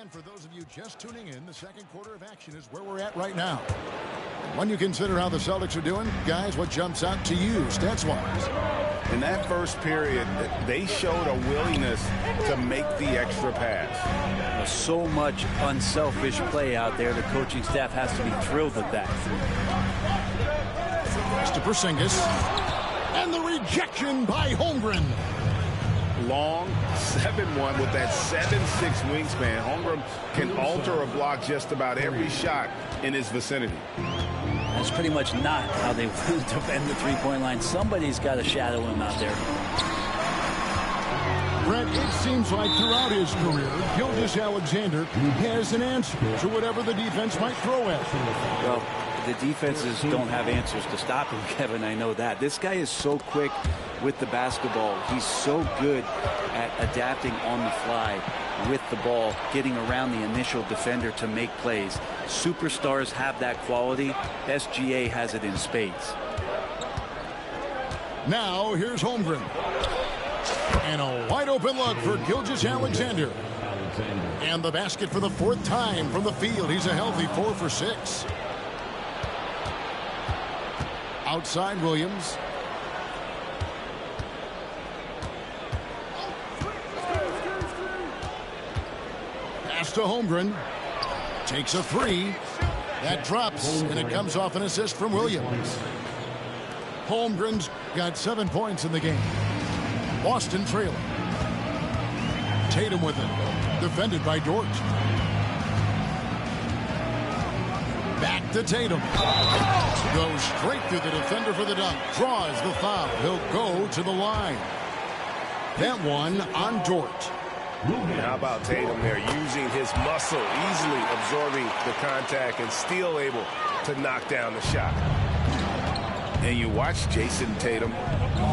And for those of you just tuning in, the second quarter of action is where we're at right now. When you consider how the Celtics are doing, guys, what jumps out to you stats-wise? In that first period, they showed a willingness to make the extra pass. So much unselfish play out there. The coaching staff has to be thrilled with that. To Porzingis. And the rejection by Holmgren. Long 7-1 with that 7'6" wingspan. Holmgren can alter a block just about every shot in his vicinity. That's pretty much not how they defend the three-point line. Somebody's got to shadow him out there. Brett, it seems like throughout his career, Gilgeous-Alexander has an answer to whatever the defense might throw at him. Well, the defenses don't have answers to stop him, Kevin. I know that. This guy is so quick with the basketball. He's so good at adapting on the fly with the ball, getting around the initial defender to make plays. Superstars have that quality. SGA has it in spades. Now, here's Holmgren. And a wide-open look for Gilgeous-Alexander. And the basket for the fourth time from the field. He's a healthy 4 for 6. Outside Williams. Pass to Holmgren. Takes a 3. That drops, and it comes off an assist from Williams. Holmgren's got 7 points in the game. Boston trailing. Tatum with it. Defended by Dort. Back to Tatum. Goes straight through the defender for the dunk. Draws the foul. He'll go to the line. That one on Dort. How about Tatum there, using his muscle, easily absorbing the contact and still able to knock down the shot. And you watch Jason Tatum,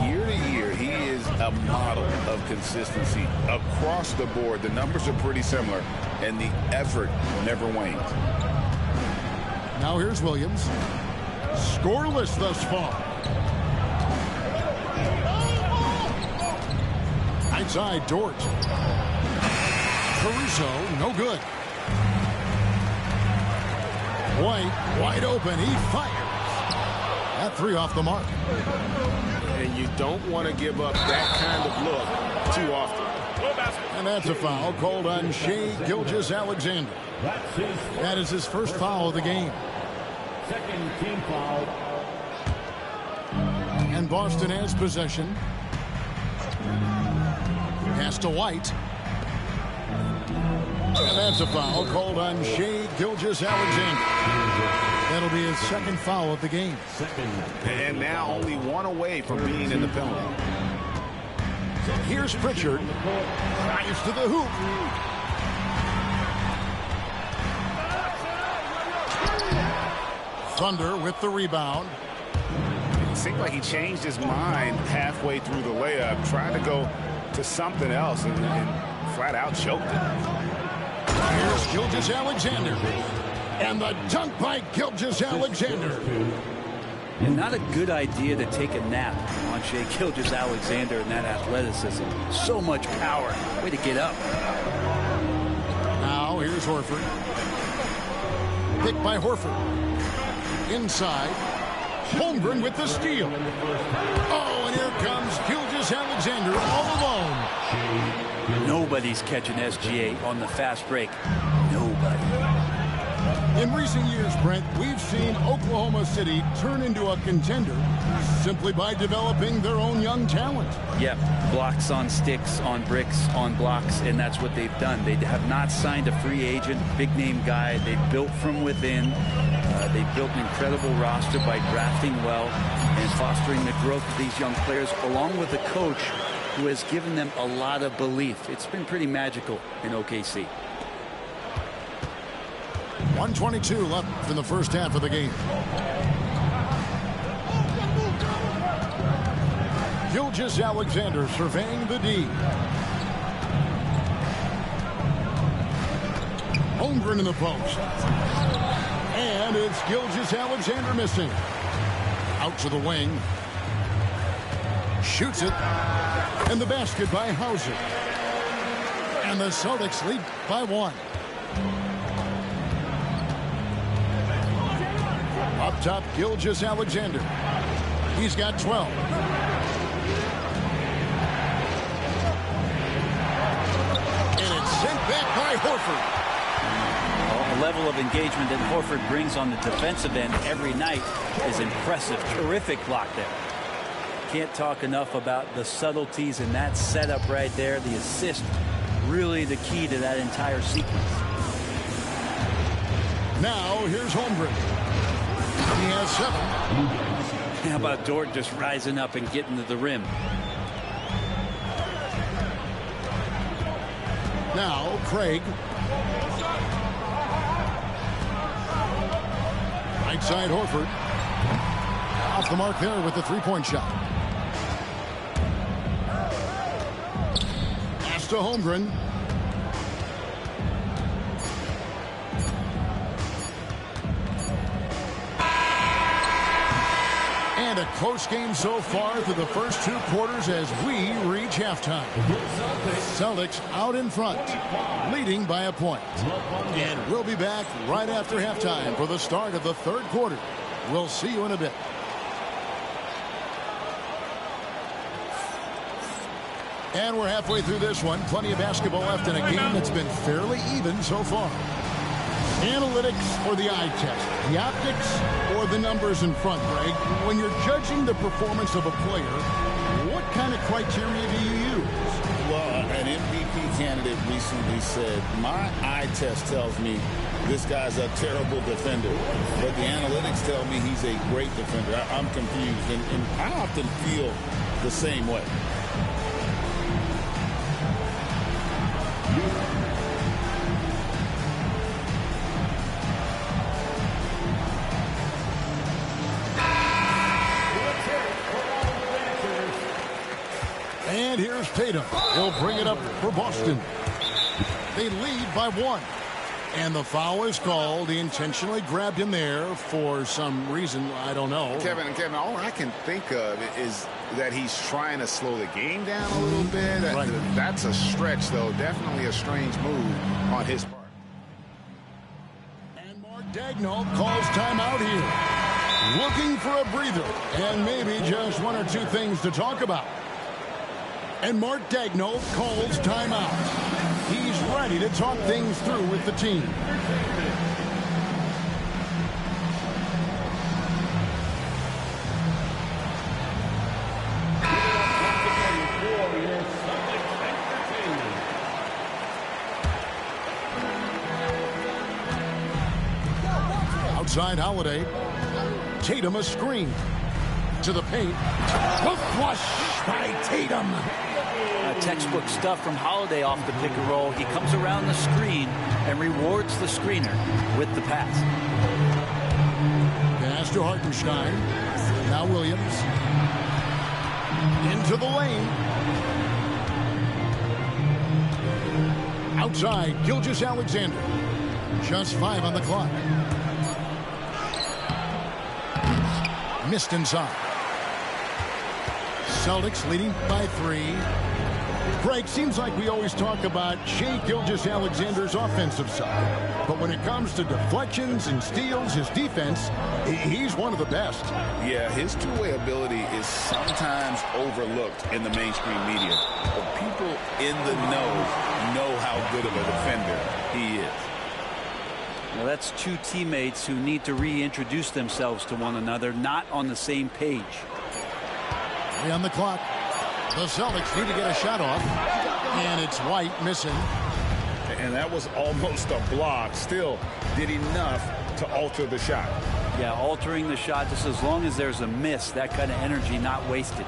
year to year, he is a model of consistency across the board. The numbers are pretty similar, and the effort never wanes. Now here's Williams. Scoreless thus far. Outside Dort. Caruso, no good. White, wide open. He fires. That 3 off the mark. And you don't want to give up that kind of look too often. And that's a foul called on Shai Gilgeous-Alexander. That is his first foul of the game. Second team foul. And Boston has possession. Pass to White. And that's a foul called on Shai Gilgeous-Alexander. That'll be his second foul of the game. And now only 1 away from being in the penalty. Here's Pritchard. Drives to the hoop. Thunder with the rebound. It seemed like he changed his mind halfway through the layup, trying to go to something else, and flat out choked it. Here's Gilgeous-Alexander. And the dunk by Gilgeous-Alexander. And not a good idea to take a nap on Shai Gilgeous-Alexander and that athleticism. So much power. Way to get up. Now here's Horford. Picked by Horford. Inside. Holmgren with the steal. Oh, and here comes Gilgeous-Alexander all alone. Nobody's catching SGA on the fast break. Nobody. In recent years, Brent, we've seen Oklahoma City turn into a contender simply by developing their own young talent. Yep, blocks on sticks, on bricks, on blocks, and that's what they've done. They have not signed a free agent, big-name guy. They built from within. They built an incredible roster by drafting well and fostering the growth of these young players, along with a coach who has given them a lot of belief. It's been pretty magical in OKC. 1:22 left in the first half of the game. Gilgeous-Alexander surveying the D. Holmgren in the post. And it's Gilgeous-Alexander missing. Out to the wing. Shoots it. And the basket by Hauser. And the Celtics lead by 1. Up top, Gilgeous-Alexander. He's got 12. And it's sent back by Horford. Well, the level of engagement that Horford brings on the defensive end every night is impressive. Terrific block there. Can't talk enough about the subtleties in that setup right there. The assist, really the key to that entire sequence. Now, here's Holmgren. He has 7. How about Dort just rising up and getting to the rim? Now, Craig. Right side, Horford. Off the mark there with the three-point shot. Pass to Holmgren. And a close game so far through the first 2 quarters as we reach halftime. Celtics out in front, leading by a point. And we'll be back right after halftime for the start of the 3rd quarter. We'll see you in a bit. And we're halfway through this one. Plenty of basketball left in a game that's been fairly even so far. Analytics or the eye test? The optics or the numbers in front, Greg? When you're judging the performance of a player, what kind of criteria do you use? Well, an MVP candidate recently said, my eye test tells me this guy's a terrible defender, but the analytics tell me he's a great defender. I'm confused, and I often feel the same way. And here's Tatum. He'll bring it up for Boston. They lead by 1. And the foul is called. He intentionally grabbed him there for some reason. I don't know. Kevin, all I can think of is that he's trying to slow the game down a little bit. Right. That's a stretch, though. Definitely a strange move on his part. And Mark Daigneault calls timeout here. Looking for a breather. And maybe just 1 or 2 things to talk about. And Mark Daigneault calls timeout. He's ready to talk things through with the team. Outside Holiday. Tatum a screen. To the paint. Hook flush by Tatum. Textbook stuff from Holiday off the pick and roll. He comes around the screen and rewards the screener with the pass. Pass to Hartenstein. Now Williams. Into the lane. Outside, Gilgeous-Alexander. Just 5 on the clock. Missed inside. Celtics leading by 3. Craig, seems like we always talk about Shai Gilgeous-Alexander's offensive side. But when it comes to deflections and steals, his defense, he's one of the best. Yeah, his two-way ability is sometimes overlooked in the mainstream media. But people in the know how good of a defender he is. Well, that's 2 teammates who need to reintroduce themselves to one another, not on the same page. 3 on the clock. The Celtics need to get a shot off. And it's White missing. And that was almost a block. Still did enough to alter the shot. Yeah, altering the shot just as long as there's a miss. That kind of energy not wasted.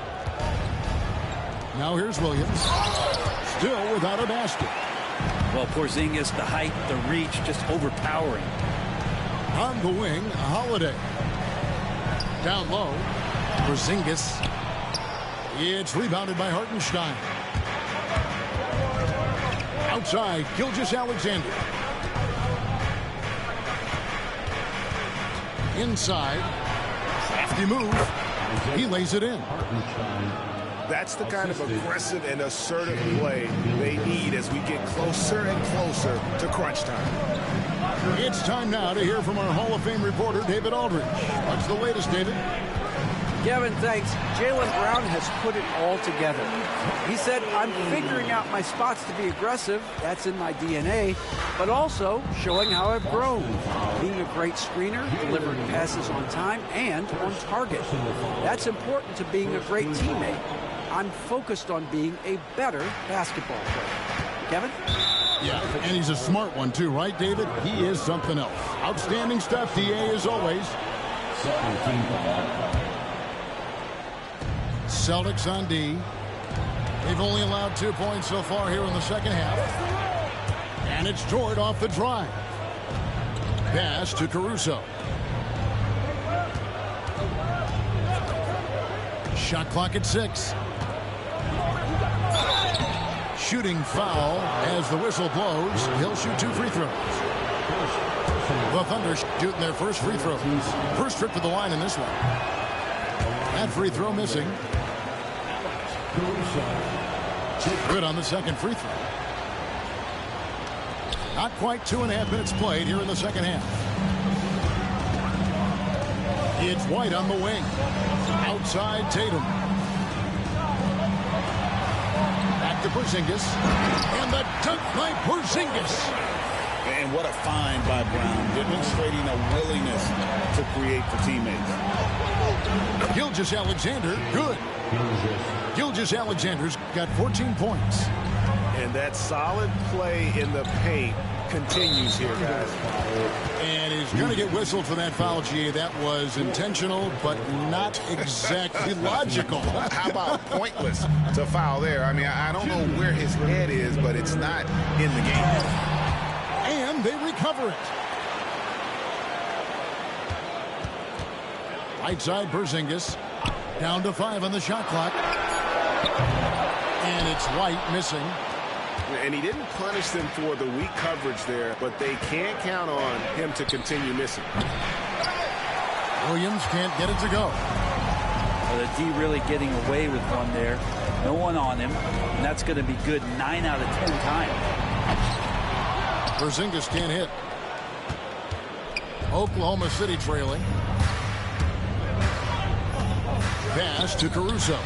Now here's Williams. Still without a basket. Well, Porzingis, the height, the reach, just overpowering. On the wing, Holiday. Down low, Porzingis. It's rebounded by Hartenstein. Outside, Gilgeous-Alexander. Inside. Crafty move. He lays it in. That's the kind of aggressive and assertive play they need as we get closer and closer to crunch time. It's time now to hear from our Hall of Fame reporter, David Aldridge. What's the latest, David? Kevin, thanks. Jaylen Brown has put it all together. He said, I'm figuring out my spots to be aggressive. That's in my DNA. But also showing how I've grown. Being a great screener, delivering passes on time and on target. That's important to being a great teammate. I'm focused on being a better basketball player. Kevin? Yeah, and he's a smart one too, right, David? He is something else. Outstanding stuff, DA, as always. Celtics on D. They've only allowed 2 points so far here in the second half. And it's Jordan off the drive. Pass to Caruso. Shot clock at 6. Shooting foul as the whistle blows. He'll shoot 2 free throws. The Thunder shooting their first free throws. First trip to the line in this one. That free throw missing. Good on the second free throw. Not quite 2.5 minutes played here in the second half. It's White on the wing. Outside Tatum. Back to Porzingis. And the dunk by Porzingis. And what a find by Brown, demonstrating a willingness to create for teammates. Gilgeous-Alexander, good. Gilgeous-Alexander's got 14 points. And that solid play in the paint continues here, guys. And he's going to get whistled for that foul, GA. That was intentional, but not exactly logical. How about pointless to foul there? I mean, I don't know where his head is, but it's not in the game. And they recover it. Right side, Porzingis. Down to 5 on the shot clock. And it's White missing. And he didn't punish them for the weak coverage there, but they can't count on him to continue missing. Williams can't get it to go. Well, the D really getting away with one there. No one on him. And that's going to be good 9 out of 10 times. Porzingis can't hit. Oklahoma City trailing. Pass to Caruso.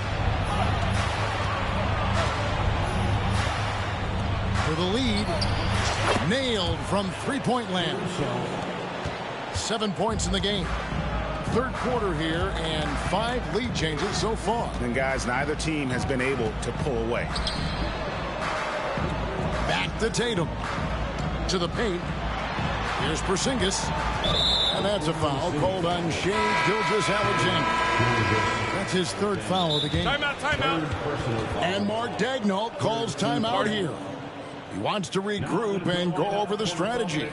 For the lead. Nailed from three-point land. 7 points in the game. Third quarter here and 5 lead changes so far. And guys, neither team has been able to pull away. Back to Tatum. To the paint. Here's Porzingis. And that's a foul called on Shai Gilgeous-Alexander. That's his third foul of the game. Timeout. And Mark Daigneault calls timeout here. He wants to regroup and go over the strategy.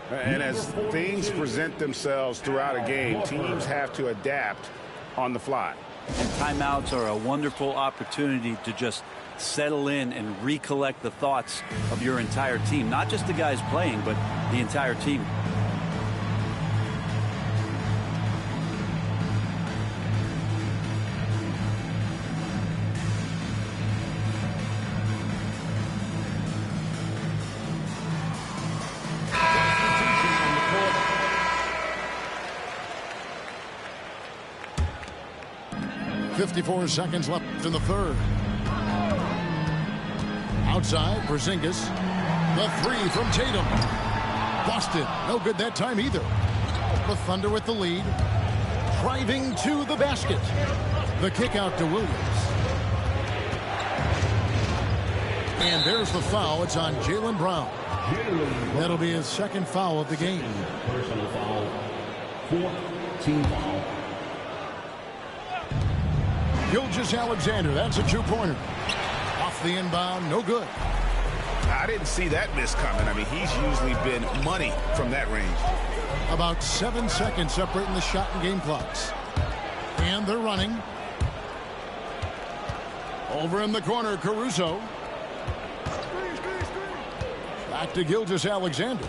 And as things present themselves throughout a game, teams have to adapt on the fly. And timeouts are a wonderful opportunity to just settle in and recollect the thoughts of your entire team. Not just the guys playing, but the entire team. .54 seconds left in the third. Outside, Porzingis. The three from Tatum. Busted. No good that time either. The Thunder with the lead. Driving to the basket. The kick out to Williams. And there's the foul. It's on Jaylen Brown. That'll be his second foul of the game. Personal foul. 4th team foul. Gilgeous-Alexander, that's a two-pointer. Off the inbound, no good. I didn't see that miss coming. I mean, he's usually been money from that range. About 7 seconds separating the shot and game clocks. And they're running. Over in the corner, Caruso. Back to Gilgeous-Alexander.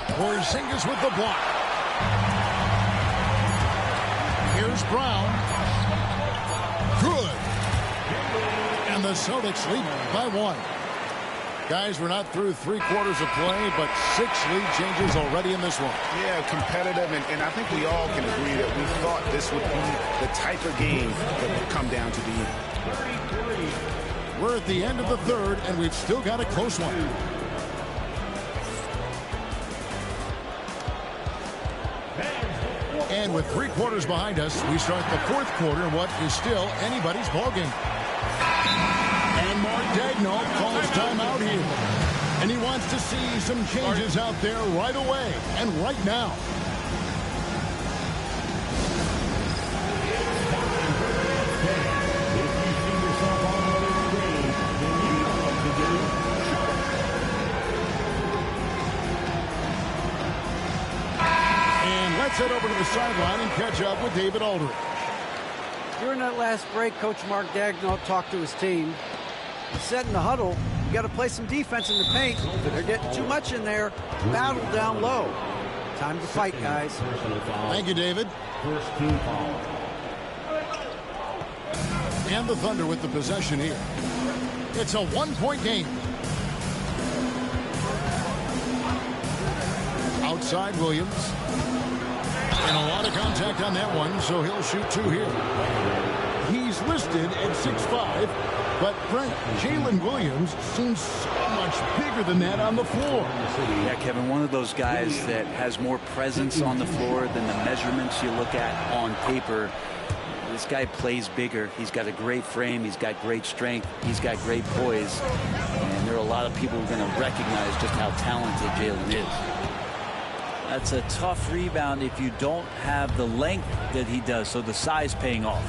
Porzingis with the block. Here's Here's Brown. Good. And the Celtics lead by 1. Guys, we're not through 3 quarters of play, but 6 lead changes already in this one. Yeah, competitive, and I think we all can agree that we thought this would be the type of game that would come down to the end. We're at the end of the 3rd, and we've still got a close one. And with 3 quarters behind us, we start the 4th quarter in what is still anybody's ballgame. And Mark Daigneault calls timeout here. And he wants to see some changes out there right away and right now. And let's head over to the sideline and catch up with David Aldridge. During that last break, Coach Mark Daigneault talked to his team. He said in the huddle, you got to play some defense in the paint. They're getting too much in there. Battle down low. Time to fight, guys. Thank you, David. First team foul. And the Thunder with the possession here. It's a 1-point game. Outside Williams. And a lot of contact on that one, so he'll shoot 2 here. He's listed at 6'5", but Brent, Jalen Williams seems so much bigger than that on the floor. Yeah, Kevin, one of those guys that has more presence on the floor than the measurements you look at on paper. This guy plays bigger. He's got a great frame. He's got great strength. He's got great poise. And there are a lot of people who are going to recognize just how talented Jalen is. That's a tough rebound if you don't have the length that he does, so the size paying off.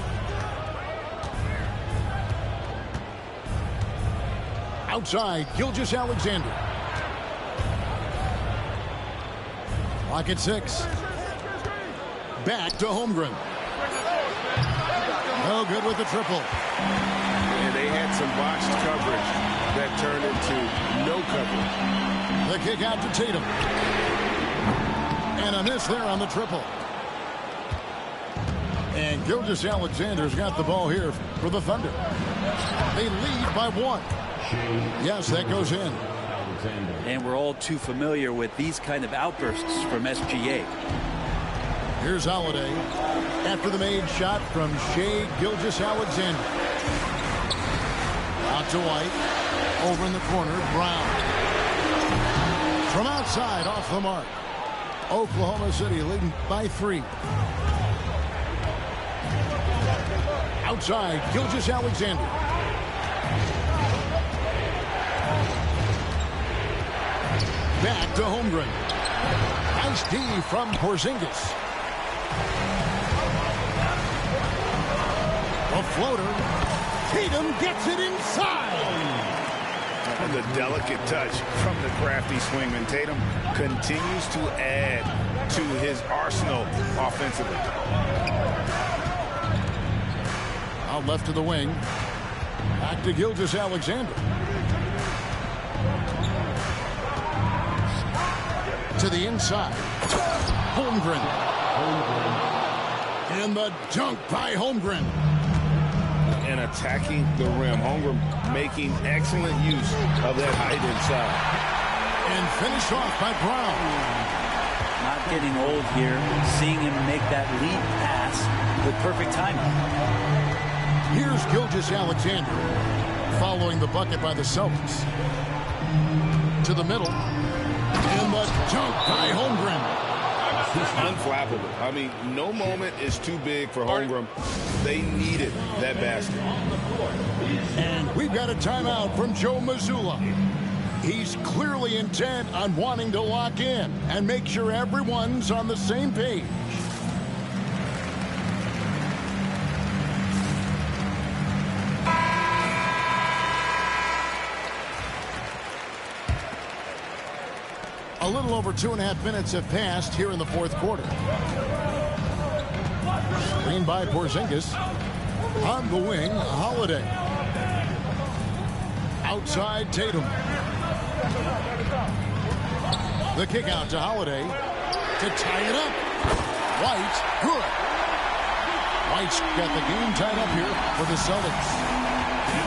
Outside, Gilgeous-Alexander. Clock at 6. Back to Holmgren. No good with the triple. And they had some botched coverage that turned into no coverage. The kick out to Tatum. And a miss there on the triple. And Gilgeous-Alexander's got the ball here for the Thunder. They lead by 1. Yes, that goes in. And we're all too familiar with these kind of outbursts from SGA. Here's Holiday after the made shot from Shai Gilgeous-Alexander. Out to White. Over in the corner, Brown. From outside, off the mark. Oklahoma City leading by 3. Outside, Gilgeous-Alexander. Back to Holmgren. Nice D from Porzingis. A floater. Tatum gets it inside. And the delicate touch from the crafty swingman. Tatum continues to add to his arsenal offensively. Out left to the wing. Back to Gilgeous-Alexander. To the inside. Holmgren. And the dunk by Holmgren. And attacking the rim. Holmgren making excellent use of that height inside. And finished off by Brown. Not getting old here. Seeing him make that lead pass with perfect timing. Here's Gilgeous-Alexander following the bucket by the Celtics. To the middle. And the dunk by Holmgren. Unflappable. I mean, no moment is too big for Holmgren. They needed that basket. And we've got a timeout from Joe Mazzulla. He's clearly intent on wanting to lock in and make sure everyone's on the same page. A little over 2.5 minutes have passed here in the 4th quarter. Screen by Porzingis. On the wing, Holiday. Outside, Tatum. The kick out to Holiday to tie it up. White, good. White's got the game tied up here for the Celtics.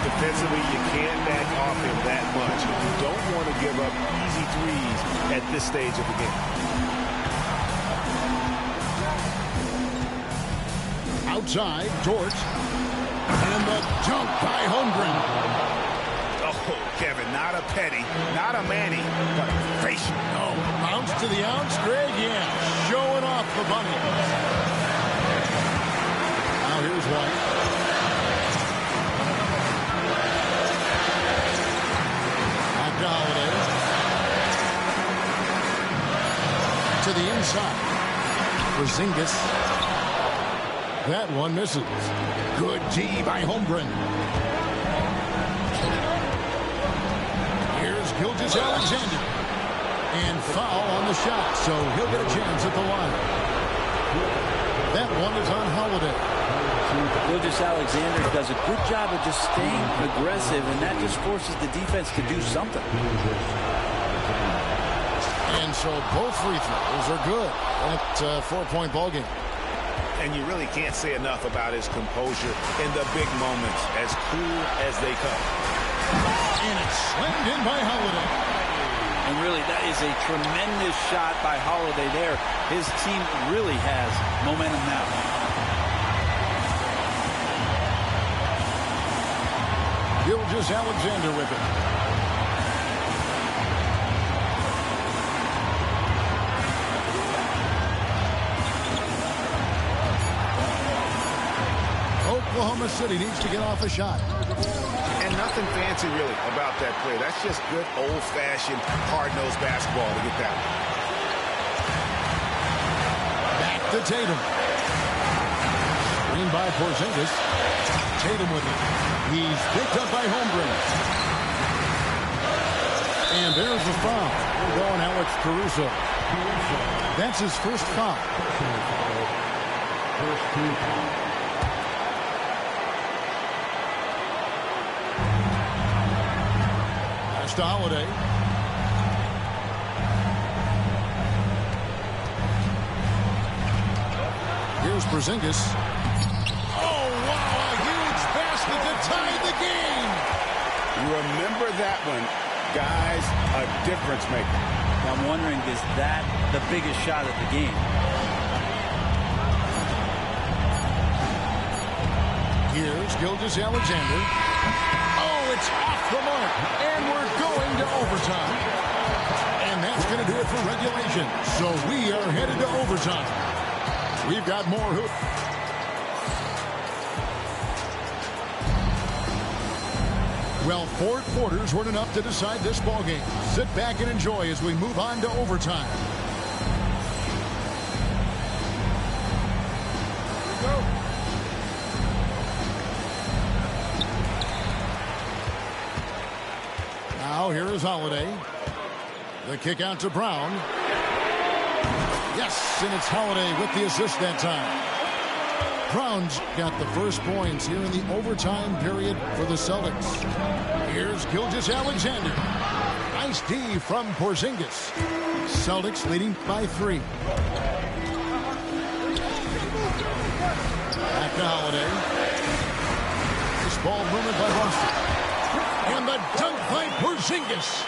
Defensively, you can't back off him that much. You don't want to give up easy threes at this stage of the game. Outside, Dort. And the dunk by Holmgren. Oh, Kevin, not a petty, not a Manny, but a facial. Oh, bounce to the ounce, Greg. Yeah, showing off the bunny. Now here's White. Back to Holiday. To the inside. Porzingis. That one misses. Good D by Holmgren. Here's Gilgeous-Alexander. And foul on the shot, so he'll get a chance at the line. That one is on Holiday. Gilgeous-Alexander does a good job of just staying aggressive, and that just forces the defense to do something. And so both free throws are good. That 4-point ball game. And you really can't say enough about his composure in the big moments, as cool as they come. And it's slammed in by Holiday. And really, that is a tremendous shot by Holiday there. His team really has momentum now. Gilgeous-Alexander with it. Oklahoma City needs to get off a shot. And nothing fancy, really, about that play. That's just good, old-fashioned, hard-nosed basketball to get that one. Back to Tatum. Screen by Porzingis. Tatum with it. He's picked up by Holmgren. And there's the foul. We're going Alex Caruso. That's his first foul. First team foul. To Holiday. Here's Porzingis. Oh, wow, a huge basket to tie the game. Remember that one, guys, a difference maker. I'm wondering, is that the biggest shot of the game? Here's Gilgeous-Alexander. Oh, it's off the mark, and we're going to overtime. And that's going to do it for regulation. So we are headed to overtime. We've got more hoop. Well, 4 quarters weren't enough to decide this ballgame. Sit back and enjoy as we move on to overtime. Now here is Holiday. The kick out to Brown. Yes, and it's Holiday with the assist that time. Brown's got the first points here in the overtime period for the Celtics. Here's Gilgeous-Alexander. Nice D from Porzingis. Celtics leading by 3. Back to Holiday. This ball movement by Boston. And the dunk by Porzingis.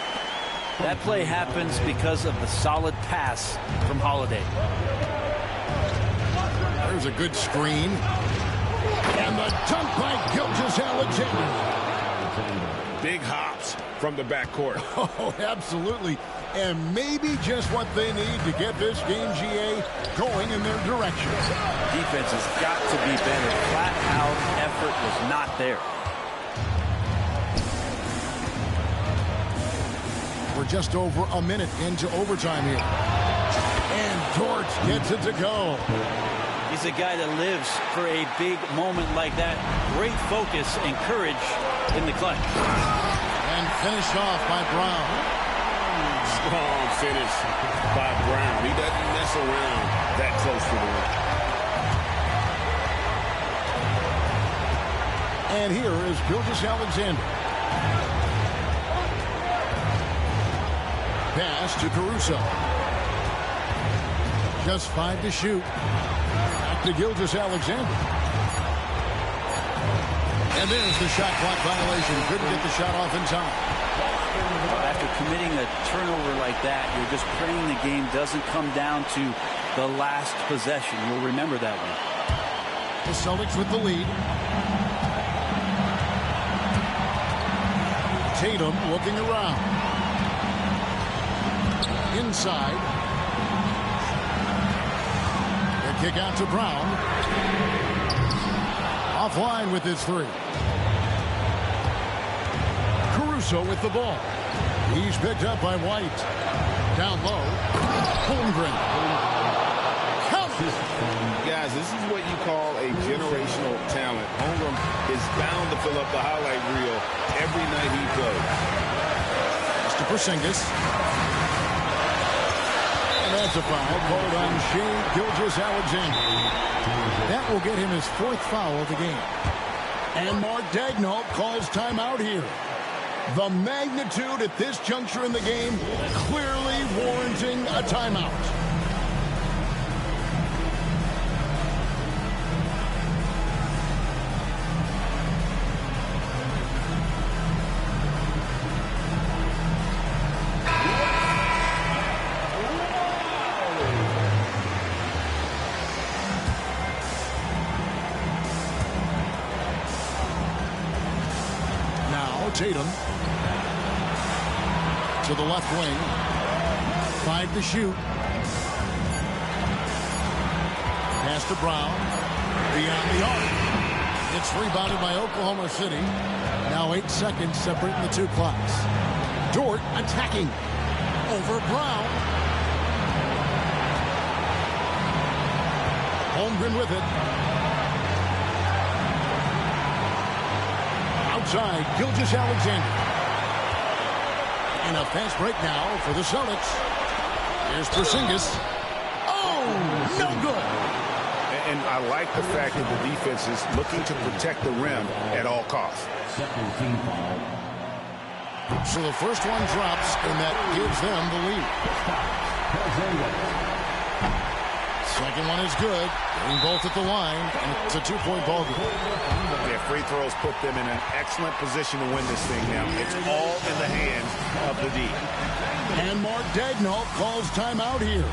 That play happens because of the solid pass from Holiday. There's a good screen. And the dunk by Gilgeous-Alexander. Big hops from the backcourt. Oh, absolutely. And maybe just what they need to get this game, GA, going in their direction. Defense has got to be better. Flat-out effort was not there. We're just over a minute into overtime here. And Dort gets it to go. He's a guy that lives for a big moment like that. Great focus and courage in the clutch. And finished off by Brown. Strong finish by Brown. He doesn't mess around that close to the rim. And here is Gilgeous-Alexander. Pass to Caruso. Just 5 to shoot. Back to Gilgeous-Alexander. And there's the shot clock violation. Couldn't get the shot off in time. Well, after committing a turnover like that, you're just praying the game doesn't come down to the last possession. You'll remember that one. The Celtics with the lead. Tatum looking around. Inside. The kick out to Brown. Offline with his three. Caruso with the ball. He's picked up by White. Down low. Holmgren. Count it. Guys, this is what you call a generational talent. Holmgren is bound to fill up the highlight reel every night he plays. Mr. Porzingis. And that's a foul called on Shea Gilgeous-Alexander. That will get him his 4th foul of the game. And Mark Daigneault calls timeout here. The magnitude at this juncture in the game clearly warranting a timeout. Tatum to the left wing. 5 to shoot. Pass to Brown. Beyond the arc. It's rebounded by Oklahoma City. Now 8 seconds separating the two clocks. Dort attacking. Over Brown. Holmgren with it. Outside, Gilgeous-Alexander. And a fast break now for the Celtics. Here's Porzingis. Oh, no good. And I like the fact that the defense is looking to protect the rim at all costs. So the first one drops, and that gives them the lead. Second one is good. Getting both at the line, and it's a 2-point ball game. Their free throws put them in an excellent position to win this thing now. It's all in the hands of the D. And Mark Daigneault calls timeout here.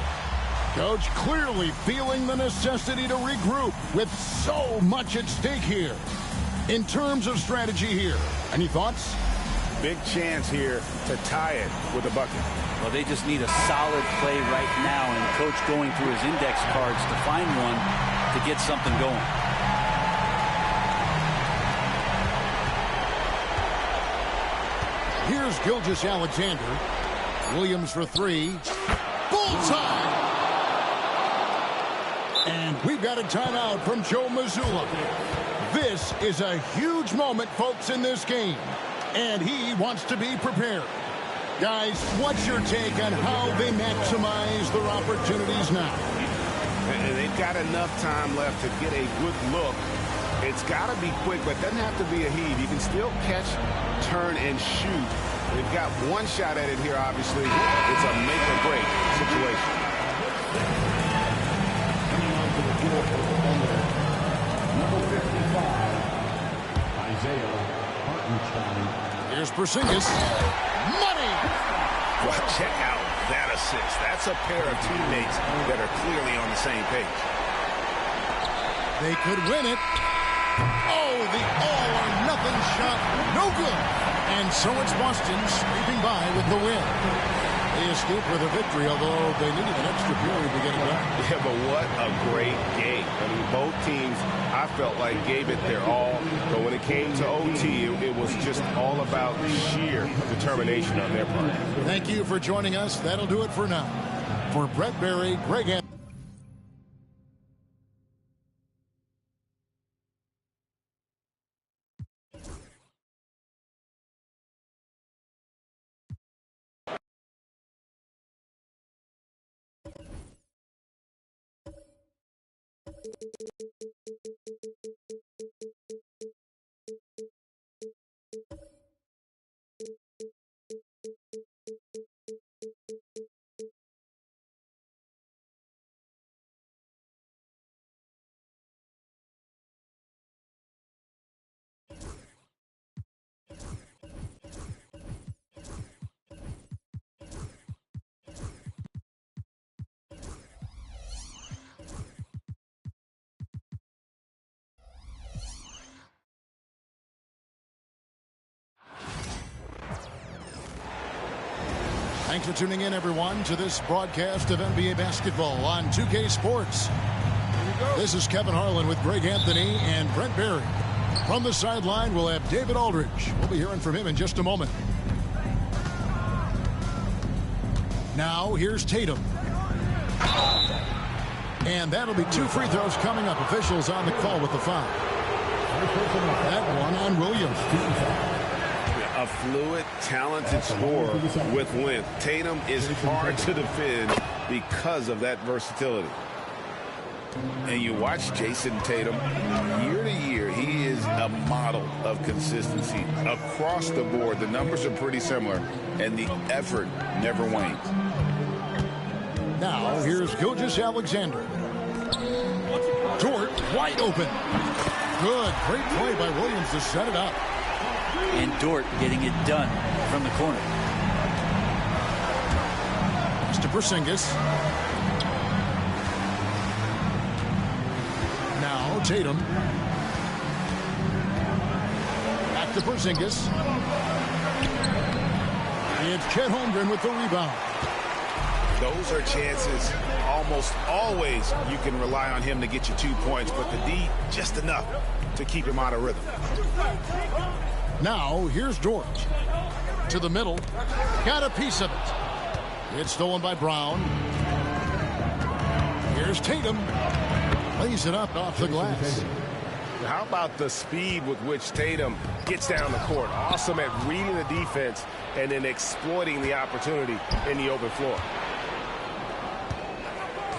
Coach clearly feeling the necessity to regroup with so much at stake here. In terms of strategy here, any thoughts? Big chance here to tie it with a bucket. Well, they just need a solid play right now, and Coach going through his index cards to find one to get something going. Here's Gilgeous-Alexander. Williams for 3. Bullseye! And we've got a timeout from Joe Mazzulla. This is a huge moment, folks, in this game. And he wants to be prepared. Guys, what's your take on how they maximize their opportunities now? And they've got enough time left to get a good look. It's got to be quick, but it doesn't have to be a heave. You can still catch, turn, and shoot. They've got one shot at it here, obviously. It's a make-or-break situation. Number 55, Isaiah Hartenstein. Here's Porzingis. Money! Well, check out that assist. That's a pair of teammates that are clearly on the same page. They could win it. Oh, the all-or-nothing shot. No good. And so it's Boston scraping by with the win. They escaped with a victory, although they needed an extra period to get it done. Yeah, but what a great game. I mean, both teams, I felt like, gave it their all. But when it came to OT, it was just all about sheer determination on their part. Thank you for joining us. That'll do it for now. For Brett Berry, Greg Anthony. Thanks for tuning in, everyone, to this broadcast of NBA basketball on 2K Sports. This is Kevin Harlan with Greg Anthony and Brent Barry. From the sideline, we'll have David Aldridge. We'll be hearing from him in just a moment. Now, here's Tatum. And that'll be 2 free throws coming up. Officials on the call with the foul. That one on Williams. A fluid, talented scorer with length. Tatum is hard to defend because of that versatility. And you watch Jason Tatum, year to year, he is a model of consistency. Across the board, the numbers are pretty similar, and the effort never wanes. Now, here's Gilgeous-Alexander. Dort, wide open. Good, great play by Williams to set it up. And Dort getting it done from the corner. It's to Porzingis. Now Tatum. Back to Porzingis. It's Chet Holmgren with the rebound. Those are chances almost always you can rely on him to get you 2 points, but the D just enough to keep him out of rhythm. Now, here's Dort. To the middle. Got a piece of it. It's stolen by Brown. Here's Tatum. Lays it up off the glass. How about the speed with which Tatum gets down the court? Awesome at reading the defense and then exploiting the opportunity in the open floor.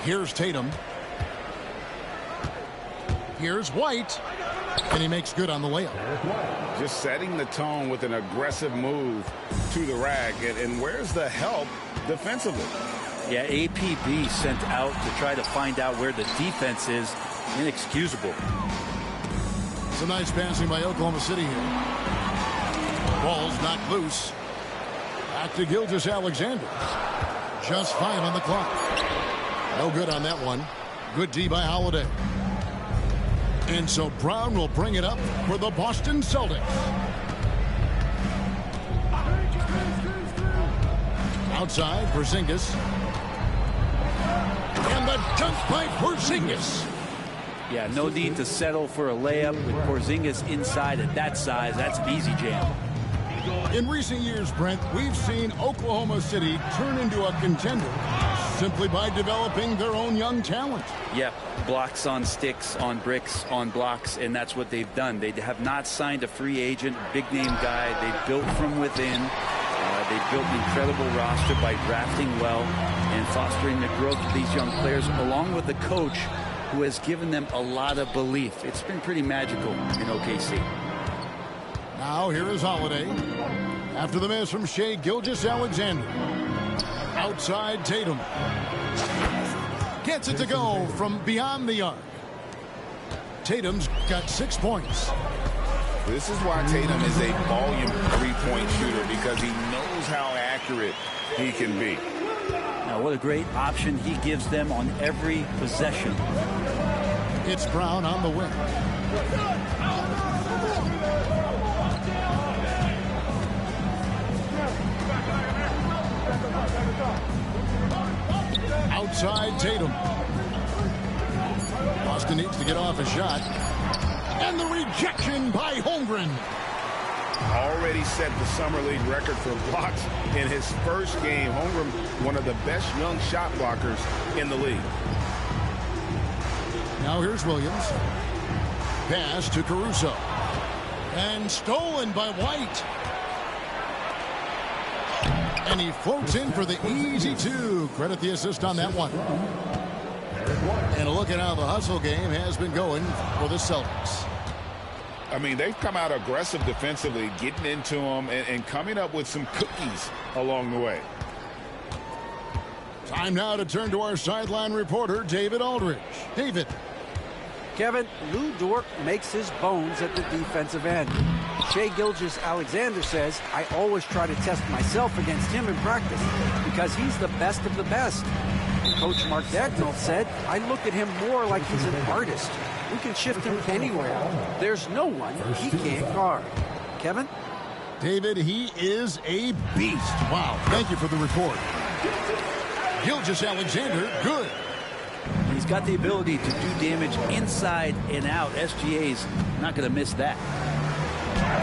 Here's Tatum. Here's White. And he makes good on the layup. Just setting the tone with an aggressive move to the rack. And where's the help defensively? Yeah, APB sent out to try to find out where the defense is. Inexcusable. Some nice passing by Oklahoma City here. Ball's knocked loose. Back to Gilgeous-Alexander. Just 5 on the clock. No good on that one. Good D by Holiday. And so Brown will bring it up for the Boston Celtics. Outside, Porzingis. And the dunk by Porzingis. Yeah, no need to settle for a layup with Porzingis inside at that size. That's an easy jam. In recent years, Brent, we've seen Oklahoma City turn into a contender simply by developing their own young talent. Yep, blocks on sticks, on bricks, on blocks, and that's what they've done. They have not signed a free agent, big-name guy. They built from within. They built an incredible roster by drafting well and fostering the growth of these young players, along with the coach who has given them a lot of belief. It's been pretty magical in OKC. Now here is Holiday. After the miss from Shai Gilgeous-Alexander. Outside Tatum. Gets it to go from beyond the arc. Tatum's got 6 points. This is why Tatum is a volume three-point shooter, because he knows how accurate he can be. Now, what a great option he gives them on every possession. It's Brown on the wing. Outside Tatum. Boston needs to get off a shot. And the rejection by Holmgren. Already set the Summer League record for blocks in his first game. Holmgren, one of the best young shot blockers in the league. Now here's Williams. Pass to Caruso. And stolen by White. And he floats in for the easy 2. Credit the assist on that one. And a look at how the hustle game has been going for the Celtics. I mean, they've come out aggressive defensively, getting into them and coming up with some cookies along the way. Time now to turn to our sideline reporter, David Aldridge. David. Kevin, Lou Dort makes his bones at the defensive end. Shai Gilgeous-Alexander says, I always try to test myself against him in practice because he's the best of the best. And Coach Mark Dagnall said, I look at him more like he's an artist. We can shift him anywhere. There's no one he can't guard. Kevin? David, he is a beast. Wow. Thank you for the report. Gilgeous-Alexander, good. He's got the ability to do damage inside and out. SGA's not going to miss that.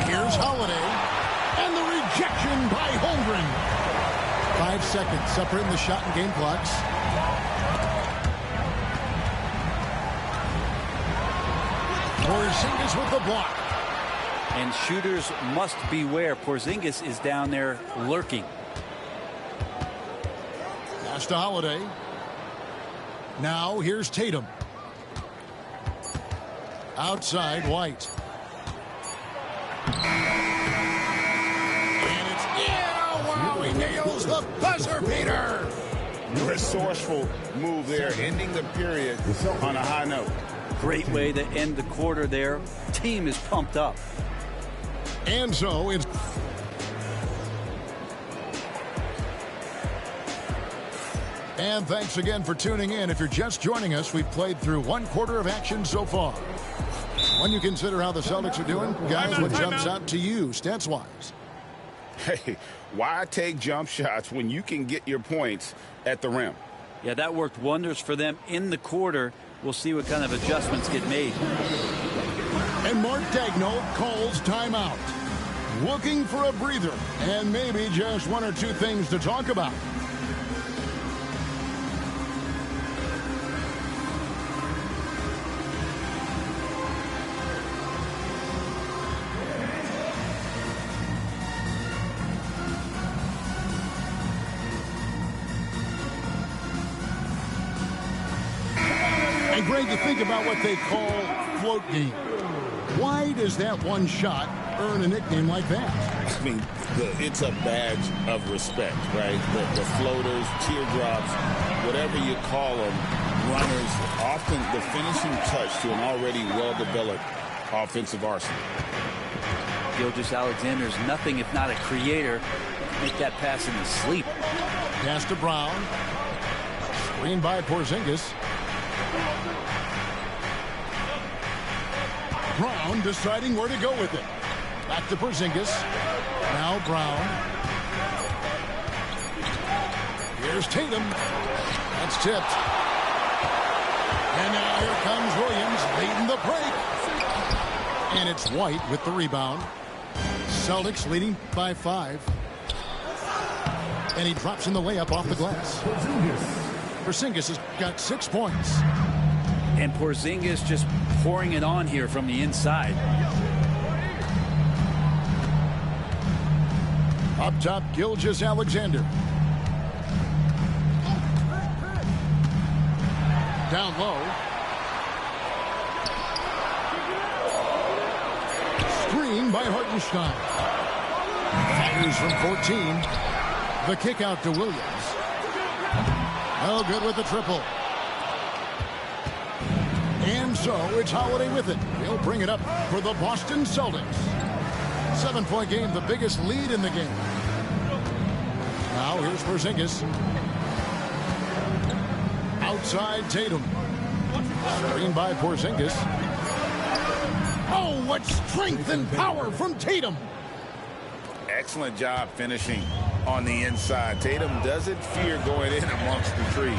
Here's Holiday. And the rejection by Holmgren. 5 seconds separating the shot and game clocks. Porzingis with the block. And shooters must beware. Porzingis is down there lurking. Pass to Holiday. Now here's Tatum. Outside White. And it's wow, he nails the buzzer beater. Resourceful move there, ending the period on a high note. Great way to end the quarter there. Team is pumped up. And so it's and thanks again for tuning in. If you're just joining us, we've played through 1/4 of action so far. When you consider how the Celtics are doing, guys, what jumps out to you stats-wise? Hey, why take jump shots when you can get your points at the rim? Yeah, that worked wonders for them in the quarter. We'll see what kind of adjustments get made. And Mark Daigneault calls timeout. Looking for a breather and maybe just 1 or 2 things to talk about. And Greg, you think about what they call float game. Why does that one shot earn a nickname like that? I mean, it's a badge of respect, right? The floaters, teardrops, whatever you call them, runners, often the finishing touch to an already well-developed offensive arsenal. Gilgeous-Alexander is nothing if not a creator. Make that pass in his sleep. Pass to Brown. Screen by Porzingis. Brown deciding where to go with it. Back to Porzingis. Now Brown. Here's Tatum. That's tipped. And now here comes Williams leading the break. And it's White with the rebound. Celtics leading by 5. And he drops in the layup off the glass. Porzingis has got 6 points. And Porzingis just pouring it on here from the inside. Up top, Gilgeous-Alexander. Down low. Screen by Hartenstein. Fires from 14. The kick out to Williams. No good with the triple. And so it's Holiday with it. He'll bring it up for the Boston Celtics. 7-point game, the biggest lead in the game. Now here's Porzingis. Outside Tatum. Screen by Porzingis. Oh, what strength and power from Tatum. Excellent job finishing on the inside. Tatum doesn't fear going in amongst the trees.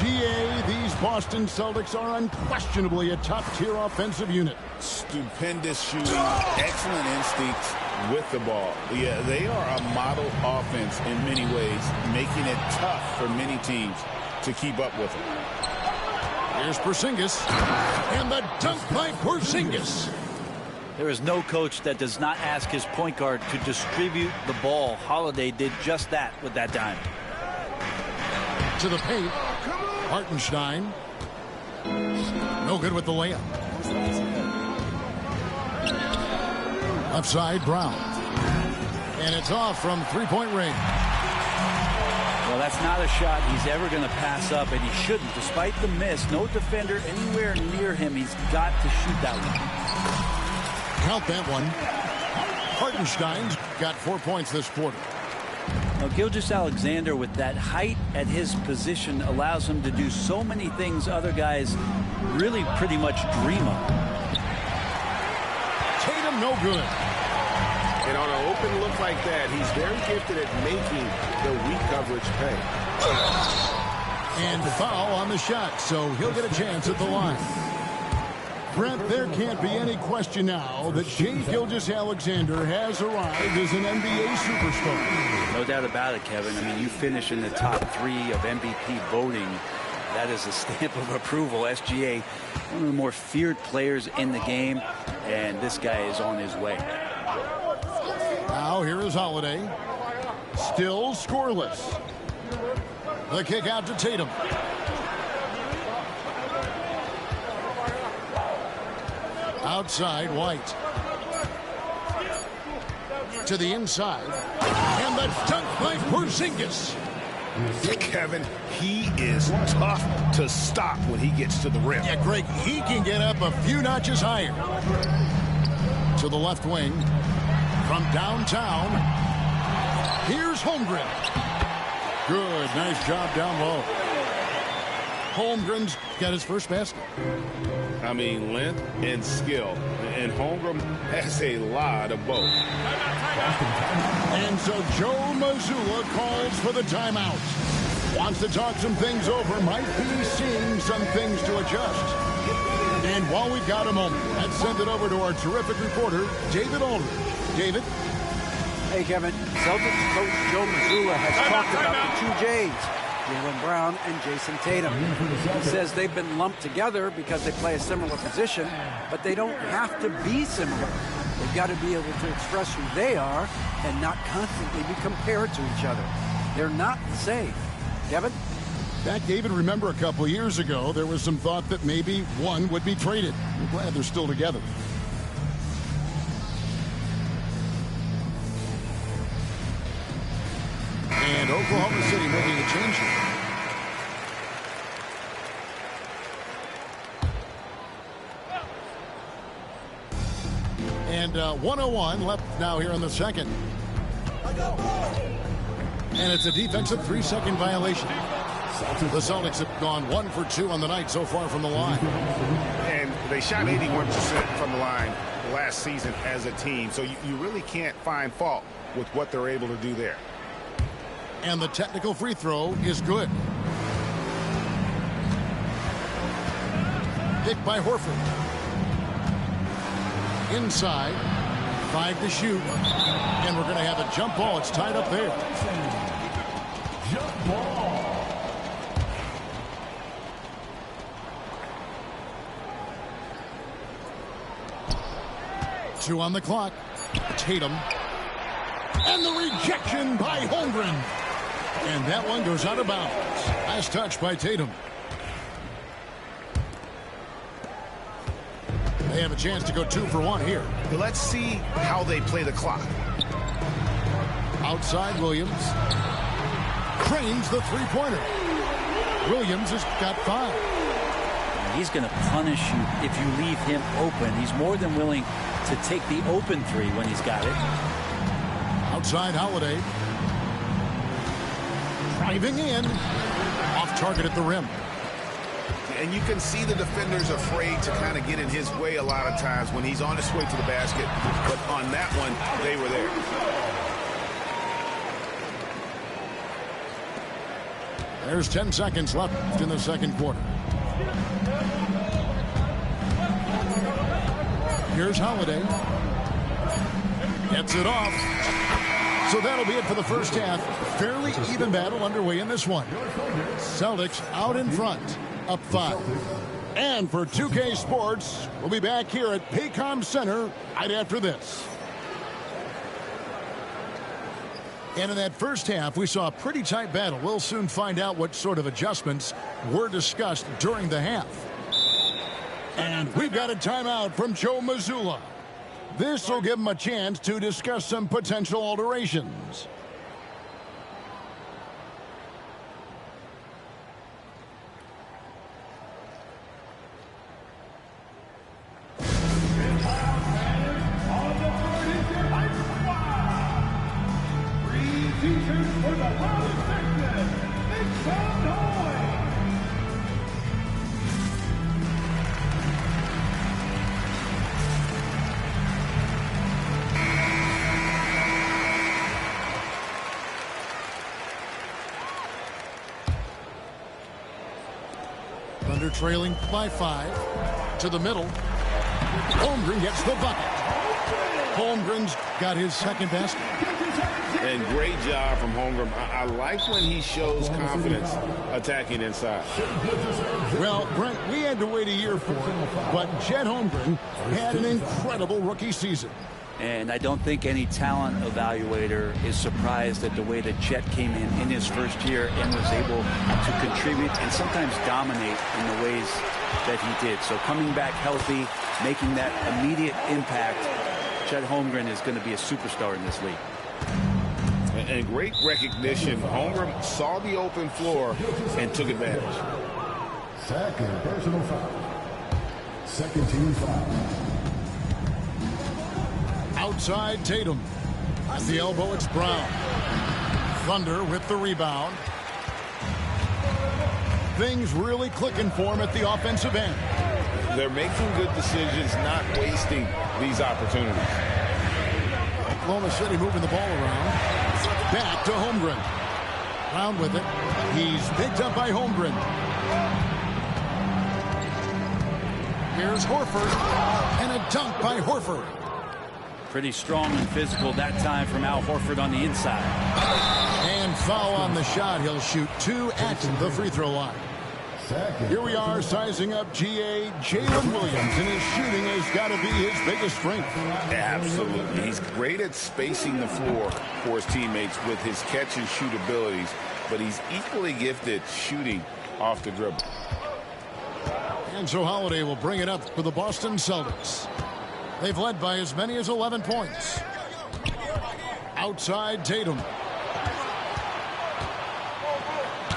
GA, these Boston Celtics are unquestionably a top-tier offensive unit. Stupendous shooting, excellent instincts with the ball. Yeah, they are a model offense in many ways, making it tough for many teams to keep up with them. Here's Porzingis, and the dunk by Porzingis. There is no coach that does not ask his point guard to distribute the ball. Holiday did just that with that dime. To the paint. Hartenstein. No good with the layup. Left side, Brown. And it's off from 3-point range. Well, that's not a shot he's ever going to pass up, and he shouldn't. Despite the miss, no defender anywhere near him. He's got to shoot that one. Count that one. Hartenstein's got 4 points this quarter. Now, Gilgeous-Alexander, with that height at his position, allows him to do so many things other guys really pretty much dream of. Tatum, no good. And on an open look like that, he's very gifted at making the weak coverage pay. And foul on the shot, so he'll get a chance at the line. Brent, there can't be any question now that Shai Gilgeous-Alexander has arrived as an NBA superstar. No doubt about it, Kevin. I mean, you finish in the top 3 of MVP voting. That is a stamp of approval. SGA, one of the more feared players in the game, and this guy is on his way. Now here is Holiday. Still scoreless. The kick out to Tatum. Outside, White. To the inside. And the dunk by Porzingis. Kevin, he is tough to stop when he gets to the rim. Yeah, Greg, he can get up a few notches higher. To the left wing. From downtown. Here's Holmgren. Good, nice job down low. Holmgren's got his first basket. I mean, length and skill. And Holmgren has a lot of both. And so Joe Mazzulla calls for the timeout. Wants to talk some things over. Might be seeing some things to adjust. And while we've got a moment, let's send it over to our terrific reporter, David Aldridge. David? Hey, Kevin. Celtics coach Joe Mazzulla has talked about the two J's, Jaylen Brown and Jason Tatum. He says they've been lumped together because they play a similar position, but they don't have to be similar. They've got to be able to express who they are and not constantly be compared to each other. They're not the same. Kevin? Back, David, remember a couple years ago, there was some thought that maybe one would be traded. I'm glad they're still together. And Oklahoma City making a change here. And 1:01 left now here in the second. And it's a defensive 3-second violation. The Celtics have gone 1 for 2 on the night so far from the line. And they shot 81% from the line last season as a team. So you really can't find fault with what they're able to do there. And the technical free throw is good. Picked by Horford. Inside. 5 to shoot. And we're going to have a jump ball. It's tied up there. Jump ball. Two on the clock. Tatum. And the rejection by Holmgren. And that one goes out of bounds. Last touch by Tatum. They have a chance to go 2 for 1 here. Let's see how they play the clock. Outside, Williams. Cranes the three-pointer. Williams has got 5. He's going to punish you if you leave him open. He's more than willing to take the open 3 when he's got it. Outside, Holiday. Driving in. Off target at the rim. And you can see the defenders afraid to kind of get in his way a lot of times when he's on his way to the basket. But on that one, they were there. There's 10 seconds left in the second quarter. Here's Holiday. Gets it off. So that'll be it for the first half. Fairly even battle underway in this one. Celtics out in front, up 5. And for 2K Sports, we'll be back here at Paycom Center right after this. And in that first half, we saw a pretty tight battle. We'll soon find out what sort of adjustments were discussed during the half. And we've got a timeout from Joe Mazzulla. This will give him a chance to discuss some potential alterations. Thunder trailing by 5. To the middle. Holmgren gets the bucket. Holmgren's got his second basket. And great job from Holmgren. I like when he shows confidence attacking inside. Well, Brent, we had to wait a year for it, but Chet Holmgren had an incredible rookie season. And I don't think any talent evaluator is surprised at the way that Chet came in his first year and was able to contribute and sometimes dominate in the ways that he did. So coming back healthy, making that immediate impact, Chet Holmgren is going to be a superstar in this league. And great recognition. Holmgren saw the open floor and took advantage. Second personal foul. Second team foul. Outside Tatum. At the elbow, it's Brown. Thunder with the rebound. Things really clicking for him at the offensive end. They're making good decisions, not wasting these opportunities. Oklahoma City moving the ball around. Back to Holmgren. Brown with it. He's picked up by Holmgren. Here's Horford. And a dunk by Horford. Pretty strong and physical that time from Al Horford on the inside. And foul on the shot. He'll shoot 2 at the free throw line. Here we are sizing up GA Jalen Williams, and his shooting has got to be his biggest strength. Absolutely. He's great at spacing the floor for his teammates with his catch and shoot abilities, but he's equally gifted shooting off the dribble. And so Holiday will bring it up for the Boston Celtics. They've led by as many as 11 points. Outside Tatum.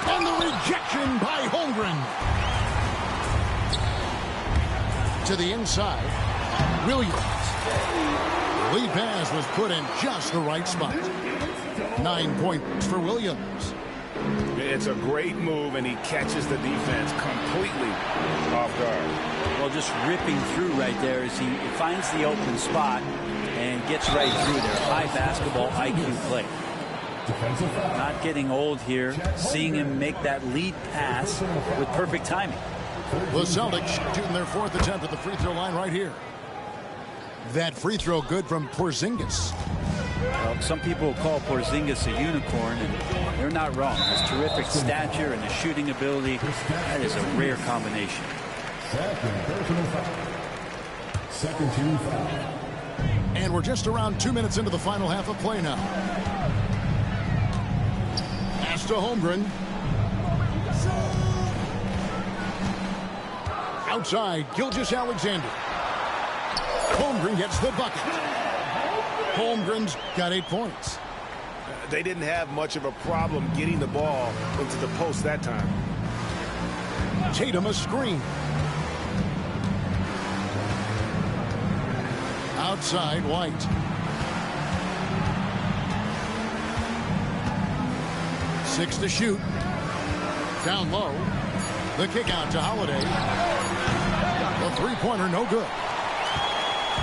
And the rejection by Holmgren. To the inside. Williams. The lead pass was put in just the right spot. 9 points for Williams. It's a great move, and he catches the defense completely off guard. Well, just ripping through right there as he finds the open spot and gets right through there. High basketball IQ play. Not getting old here. Seeing him make that lead pass with perfect timing. The Celtics shooting their 4th attempt at the free throw line right here. That free throw good from Porzingis. Well, some people call Porzingis a unicorn, and they're not wrong. His terrific stature and his shooting ability, that is a rare combination. Second team foul. And we're just around 2 minutes into the final half of play now. Pass to Holmgren. Outside, Gilgeous-Alexander. Holmgren gets the bucket. Holmgren's got 8 points. They didn't have much of a problem getting the ball into the post that time. Tatum a screen. Outside, White. Six to shoot. Down low. The kick out to Holiday. The three-pointer no good.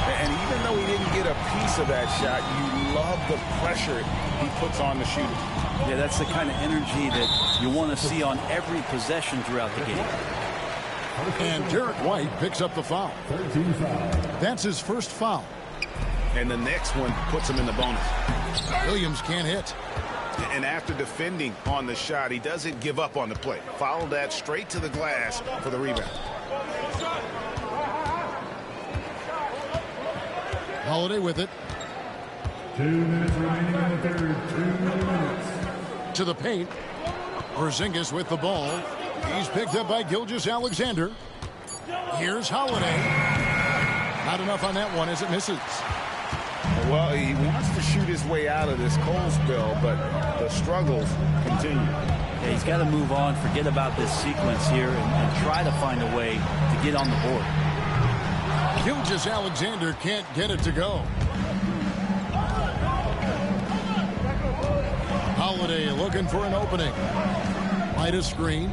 And even though he didn't get a piece of that shot, you love the pressure he puts on the shooter. Yeah, that's the kind of energy that you want to see on every possession throughout the game. And Derek White picks up the foul. That's his first foul. And the next one puts him in the bonus. Williams can't hit. And after defending on the shot, he doesn't give up on the play. Follow that straight to the glass for the rebound. Holiday with it. 2 minutes remaining in the third. 2 minutes. To the paint. Porzingis with the ball. He's picked up by Gilgeous-Alexander. Here's Holiday. Not enough on that one as it misses. Well, he wants to shoot his way out of this cold spell, but the struggles continue. Yeah, he's got to move on, forget about this sequence here, and try to find a way to get on the board. Gilgeous-Alexander can't get it to go. Holiday looking for an opening. Might a screen.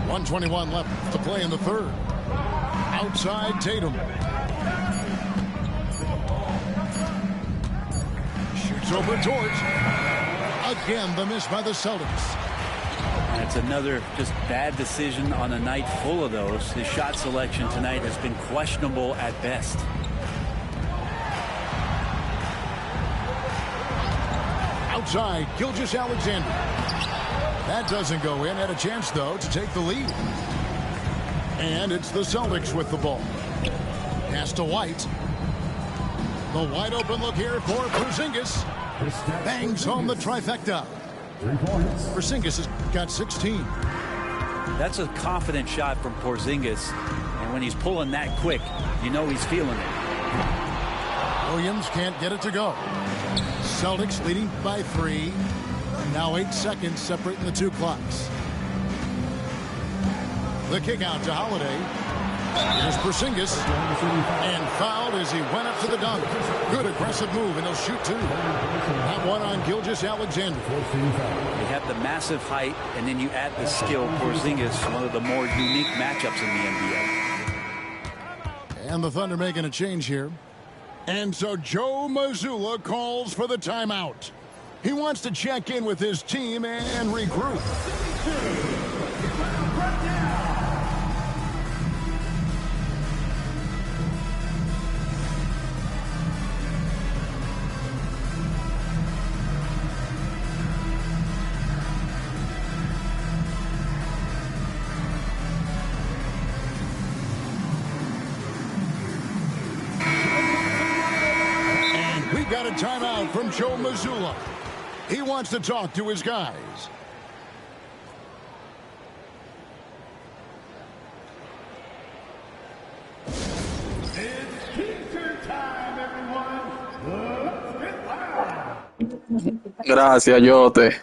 .121 left to play in the third. Outside Tatum. Shoots over George. A Again, the miss by the Celtics. And it's another just bad decision on a night full of those. His shot selection tonight has been questionable at best. Outside, Gilgeous-Alexander. That doesn't go in. Had a chance, though, to take the lead. And it's the Celtics with the ball. Pass to White. The wide open look here for Porzingis. Bangs home the trifecta. Porzingis has got 16. That's a confident shot from Porzingis. And when he's pulling that quick, you know he's feeling it. Williams can't get it to go. Celtics leading by 3. Now 8 seconds separating the two clocks. The kick out to Holiday. Here's Porzingis. And fouled as he went up to the dunk. Good aggressive move, and he'll shoot 2. That one on Gilgeous-Alexander. You have the massive height, and then you add the skill. Porzingis, one of the more unique matchups in the NBA. And the Thunder making a change here. And so Joe Mazzulla calls for the timeout. He wants to check in with his team and regroup. Got a timeout from Joe Mazzulla. He wants to talk to his guys. It's teaser time, everyone. Let's get loud. Gracias, Yote.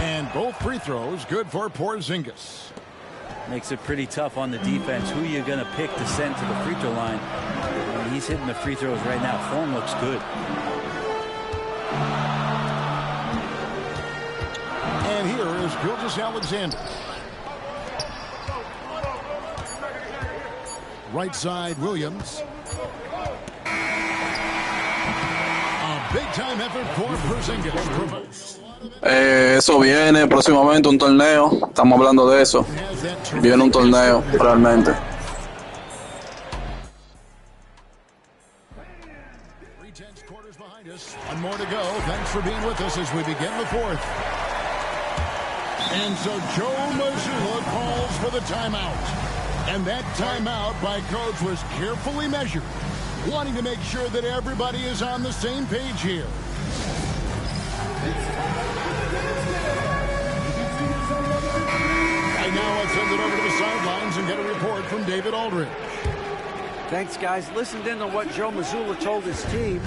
And both free throws good for Porzingis. Makes it pretty tough on the defense. Who are you going to pick to send to the free throw line? When he's hitting the free throws right now, form looks good. And here is Gilgeous-Alexander. Right side, Williams. A big-time effort for Porzingis. Eso viene próximamente, un torneo. Estamos hablando de eso. Viene un torneo, realmente. 3/10 quarters behind us. One more to go. Thanks for being with us as we begin the fourth. And so Joe Mazzulla calls for the timeout. And that timeout by coach was carefully measured, wanting to make sure that everybody is on the same page here. Right now, let's send it over to the sidelines and get a report from David Aldridge. Thanks, guys. Listened in on what Joe Mazzulla told his team.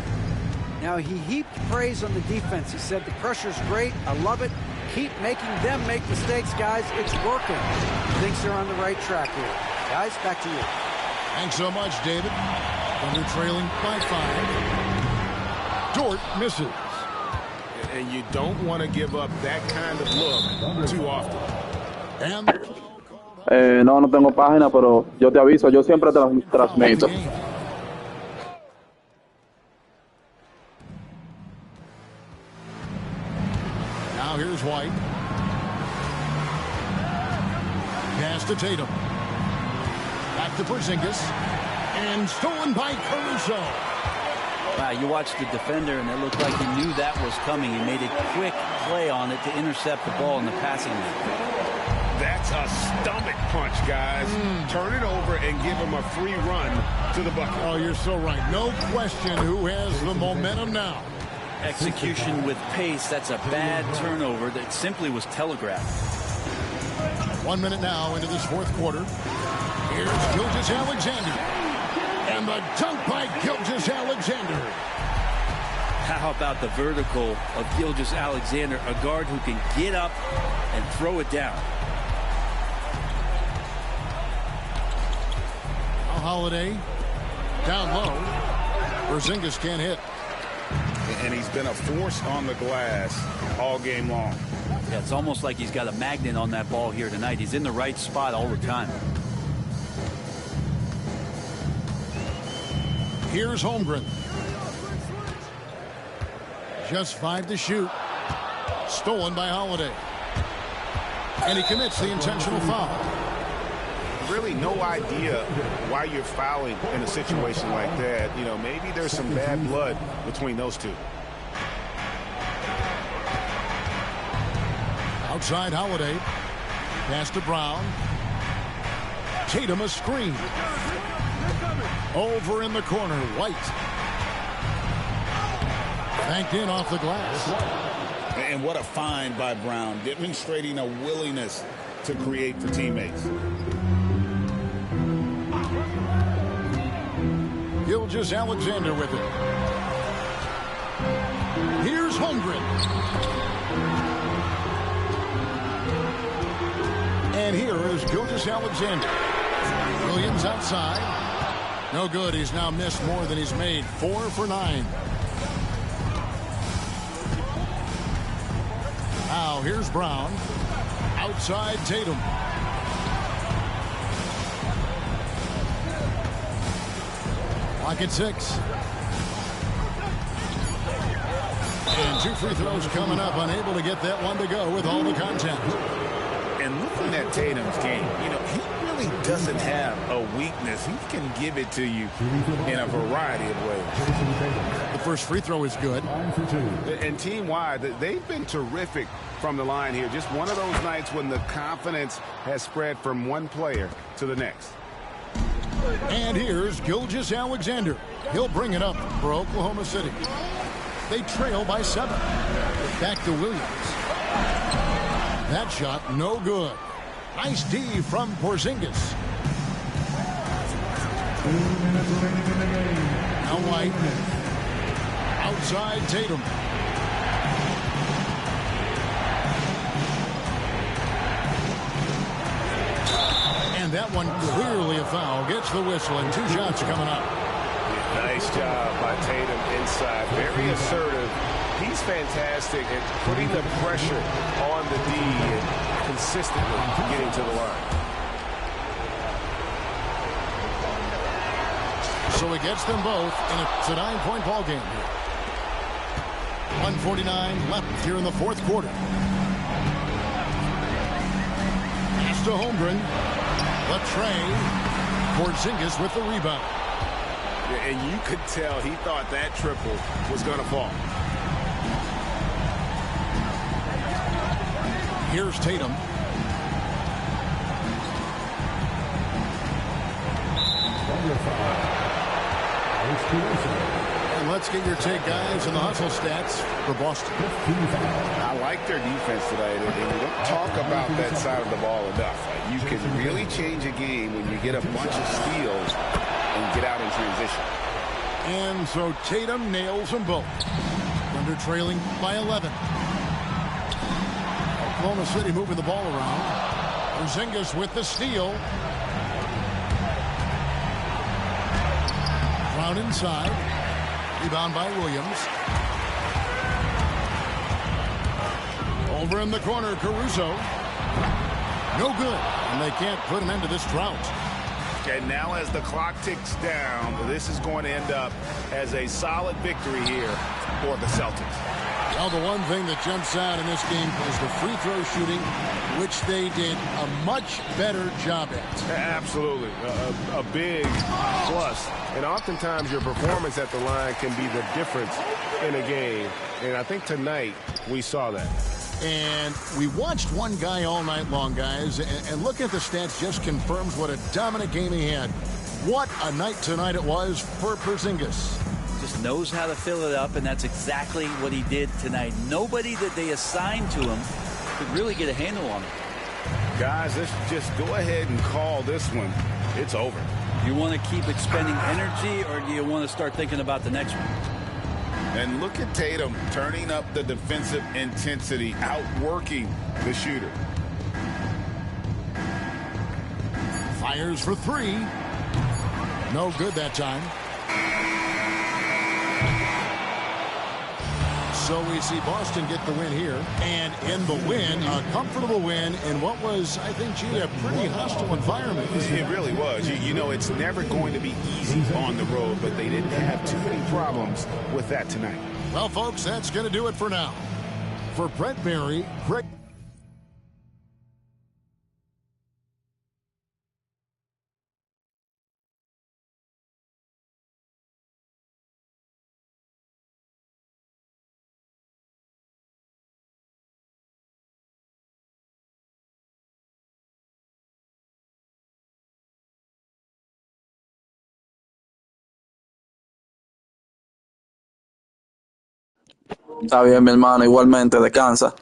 Now, he heaped praise on the defense. He said, the pressure's great. I love it. Keep making them make mistakes, guys. It's working. Thinks they're on the right track here. Guys, back to you. Thanks so much, David. Thunder trailing by 5. Dort misses. And you don't want to give up that kind of look too often. And No tengo página, pero yo te aviso. Yo siempre transmito. Now here's White. Pass to Tatum. Back to Porzingis. And stolen by Caruso. Wow, you watched the defender, and it looked like he knew that was coming. He made a quick play on it to intercept the ball in the passing lane. That's a stomach punch, guys. Turn it over and give him a free run to the bucket. Oh, you're so right. No question who has the momentum now. Execution with pace. That's a bad turnover that simply was telegraphed. 1 minute now into this fourth quarter. Here's Gilgeous-Alexander. And the dunk by Gilgeous-Alexander. How about the vertical of Gilgeous-Alexander, a guard who can get up and throw it down. Holiday down low. Porzingis can't hit. And he's been a force on the glass all game long. Yeah, it's almost like he's got a magnet on that ball here tonight. He's in the right spot all the time. Here's Holmgren. Just 5 to shoot. Stolen by Holiday. And he commits the intentional foul. Really no idea why you're fouling in a situation like that. You know, maybe there's some bad blood between those two. Outside Holiday. Pass to Brown. Tatum a screen. Over in the corner, White. Banked in off the glass. And what a find by Brown, demonstrating a willingness to create for teammates. Gilgeous-Alexander with it. Here's Holmgren. And here is Gilgeous-Alexander. Williams outside. No good. He's now missed more than he's made. 4 for 9. Now here's Brown. Outside Tatum. Clock at 6. And 2 free throws coming up. Unable to get that one to go with all the contact. And looking at Tatum's game, you know, he really doesn't have a weakness. He can give it to you in a variety of ways. The first free throw is good. And team-wide, they've been terrific from the line here. Just one of those nights when the confidence has spread from one player to the next. And here's Gilgeous-Alexander. He'll bring it up for Oklahoma City. They trail by 7. Back to Williams. That shot no good. Nice D from Porzingis. Now White. Outside Tatum. And that one clearly a foul. Gets the whistle and 2 shots coming up. Nice job by Tatum inside. Very assertive. He's fantastic at putting the pressure on the D and consistently getting to the line. So he gets them both, and it's a 9-point ball game here. 1:49 left here in the 4th quarter. Pass to Holmgren. The tray. Porzingis with the rebound. Yeah, and you could tell he thought that triple was going to fall. Here's Tatum. And let's get your take, guys, on the hustle stats for Boston. I like their defense tonight, and we don't talk about that side of the ball enough. You can really change a game when you get a bunch of steals and get out in transition. And so Tatum nails them both. Thunder trailing by 11. Oklahoma City moving the ball around. Porzingis with the steal. Brown inside. Rebound by Williams. Over in the corner, Caruso. No good. And they can't put an end to this drought. And now as the clock ticks down, this is going to end up as a solid victory here for the Celtics. Well, the one thing that jumps out in this game is the free throw shooting, which they did a much better job at. Absolutely. A big plus. And oftentimes your performance at the line can be the difference in a game. And I think tonight we saw that. And we watched one guy all night long, guys, and look at the stats just confirms what a dominant game he had. What a night tonight it was for Porzingis. Just knows how to fill it up, and that's exactly what he did tonight. Nobody that they assigned to him could really get a handle on him. Guys, let's just go ahead and call this one. It's over. You want to keep expending energy, or do you want to start thinking about the next one? And look at Tatum turning up the defensive intensity, outworking the shooter. Fires for three. No good that time. So we see Boston get the win here. And in the win, a comfortable win in what was, I think, gee, a pretty hostile environment. It really was. You know, it's never going to be easy on the road, but they didn't have too many problems with that tonight. Well, folks, that's going to do it for now. For Brett Barry, Greg... Está bien, mi hermano, igualmente, descansa.